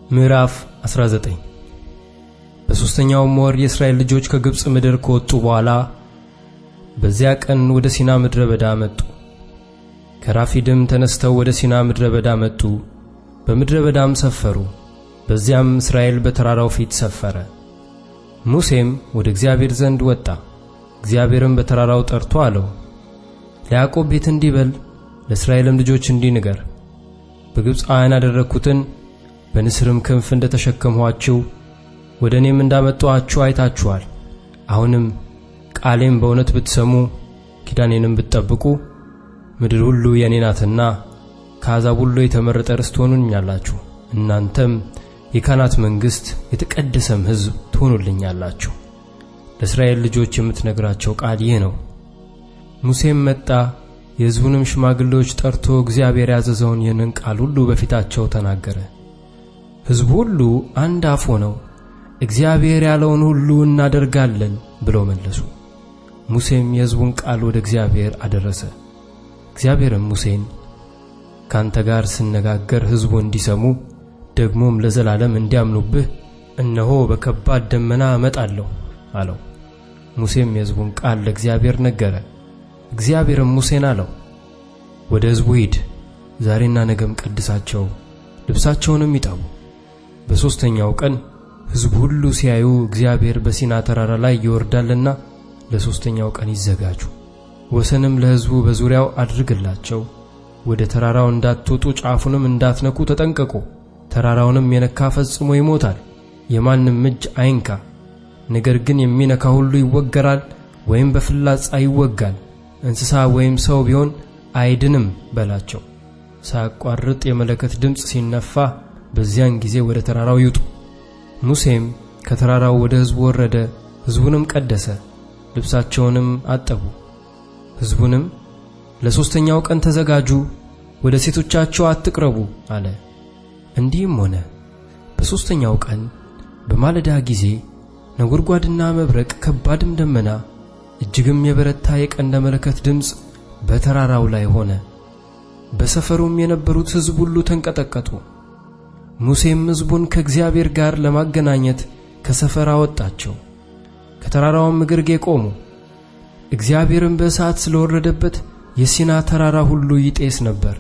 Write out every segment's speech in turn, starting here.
ምዕራፍ 19 በሶስተኛው ወር የእስራኤል ልጆች ከግብጽ ምድር ከወጡ በኋላ በዚያ ቀን ወደ ሲና ምድረ በዳ መጡ። ከራፊድም ተነስተው ወደ ሲና ምድረ በዳ መጡ። በምድረ በዳም ሰፈሩ። በዚያም እስራኤል በተራራው ፊት ሰፈረ። ሙሴም ወደ እግዚአብሔር ዘንድ ወጣ። እግዚአብሔርም በተራራው ጠርቶ አለው፣ ለያዕቆብ ቤት እንዲህ በል፣ ለእስራኤልም ልጆች እንዲህ ንገር፣ በግብፃውያን ያደረግሁትን በንስርም ክንፍ እንደ ተሸከምኋችሁ ወደ እኔም እንዳመጣኋችሁ አይታችኋል። አሁንም ቃሌም በእውነት ብትሰሙ ኪዳኔንም ብትጠብቁ ምድር ሁሉ የእኔ ናትና ከአሕዛብ ሁሉ የተመረጠ ርስት ትሆኑልኛላችሁ። እናንተም የካህናት መንግሥት የተቀደሰም ሕዝብ ትሆኑልኛላችሁ። ለእስራኤል ልጆች የምትነግራቸው ቃል ይህ ነው። ሙሴም መጣ፣ የሕዝቡንም ሽማግሌዎች ጠርቶ እግዚአብሔር ያዘዘውን ይህንን ቃል ሁሉ በፊታቸው ተናገረ። ሕዝቡ ሁሉ አንድ አፍ ሆነው እግዚአብሔር ያለውን ሁሉ እናደርጋለን ብለው መለሱ። ሙሴም የሕዝቡን ቃል ወደ እግዚአብሔር አደረሰ። እግዚአብሔርም ሙሴን ካንተ ጋር ስነጋገር ሕዝቡ እንዲሰሙ ደግሞም ለዘላለም እንዲያምኑብህ እነሆ በከባድ ደመና እመጣለሁ አለው። ሙሴም የሕዝቡን ቃል ለእግዚአብሔር ነገረ። እግዚአብሔርም ሙሴን አለው፣ ወደ ሕዝቡ ሂድ፣ ዛሬና ነገም ቀድሳቸው፣ ልብሳቸውንም ይጠቡ። በሦስተኛው ቀን ሕዝቡ ሁሉ ሲያዩ እግዚአብሔር በሲና ተራራ ላይ ይወርዳልና ለሦስተኛው ቀን ይዘጋጁ። ወሰንም ለሕዝቡ በዙሪያው አድርግላቸው። ወደ ተራራው እንዳትወጡ ጫፉንም እንዳትነኩ ተጠንቀቁ። ተራራውንም የነካ ፈጽሞ ይሞታል፣ የማንም እጅ አይንካ። ነገር ግን የሚነካ ሁሉ ይወገራል ወይም በፍላጻ ይወጋል። እንስሳ ወይም ሰው ቢሆን አይድንም በላቸው። ሳያቋርጥ የመለከት ድምፅ ሲነፋ በዚያን ጊዜ ወደ ተራራው ይውጡ። ሙሴም ከተራራው ወደ ሕዝቡ ወረደ፣ ሕዝቡንም ቀደሰ፣ ልብሳቸውንም አጠቡ። ሕዝቡንም ለሦስተኛው ቀን ተዘጋጁ፣ ወደ ሴቶቻቸው አትቅረቡ አለ። እንዲህም ሆነ፣ በሦስተኛው ቀን በማለዳ ጊዜ ነጎድጓድና መብረቅ፣ ከባድም ደመና፣ እጅግም የበረታ የቀንደ መለከት ድምፅ በተራራው ላይ ሆነ። በሰፈሩም የነበሩት ሕዝብ ሁሉ ተንቀጠቀጡ። ሙሴም ሕዝቡን ከእግዚአብሔር ጋር ለማገናኘት ከሰፈር አወጣቸው። ከተራራውም ግርጌ ቆሙ። እግዚአብሔርም በእሳት ስለወረደበት የሲና ተራራ ሁሉ ይጤስ ነበር።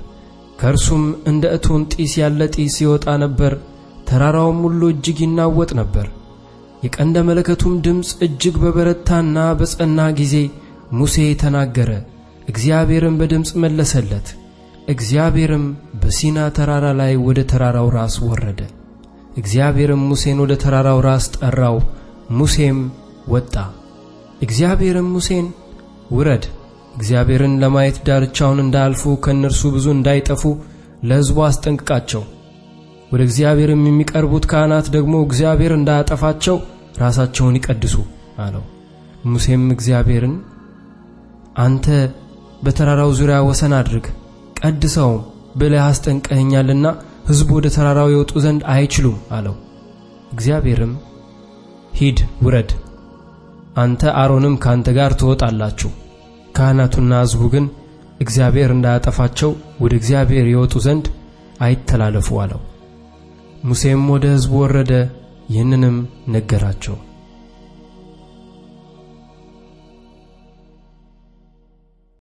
ከእርሱም እንደ እቶን ጢስ ያለ ጢስ ይወጣ ነበር። ተራራውም ሁሉ እጅግ ይናወጥ ነበር። የቀንደ መለከቱም ድምፅ እጅግ በበረታና በጸና ጊዜ ሙሴ ተናገረ፣ እግዚአብሔርም በድምፅ መለሰለት። እግዚአብሔርም በሲና ተራራ ላይ ወደ ተራራው ራስ ወረደ። እግዚአብሔርም ሙሴን ወደ ተራራው ራስ ጠራው። ሙሴም ወጣ። እግዚአብሔርም ሙሴን ውረድ፣ እግዚአብሔርን ለማየት ዳርቻውን እንዳያልፉ ከእነርሱ ብዙ እንዳይጠፉ ለሕዝቡ አስጠንቅቃቸው። ወደ እግዚአብሔርም የሚቀርቡት ካህናት ደግሞ እግዚአብሔር እንዳያጠፋቸው ራሳቸውን ይቀድሱ አለው። ሙሴም እግዚአብሔርን አንተ በተራራው ዙሪያ ወሰን አድርግ ቀድሰውም ብለህ አስጠንቅቀኸኛልና ሕዝቡ ወደ ተራራው ይወጡ ዘንድ አይችሉም አለው። እግዚአብሔርም ሂድ ውረድ፣ አንተ አሮንም ካንተ ጋር ትወጣላችሁ፣ ካህናቱና ሕዝቡ ግን እግዚአብሔር እንዳያጠፋቸው ወደ እግዚአብሔር ይወጡ ዘንድ አይተላለፉ አለው። ሙሴም ወደ ሕዝቡ ወረደ፣ ይህንንም ነገራቸው።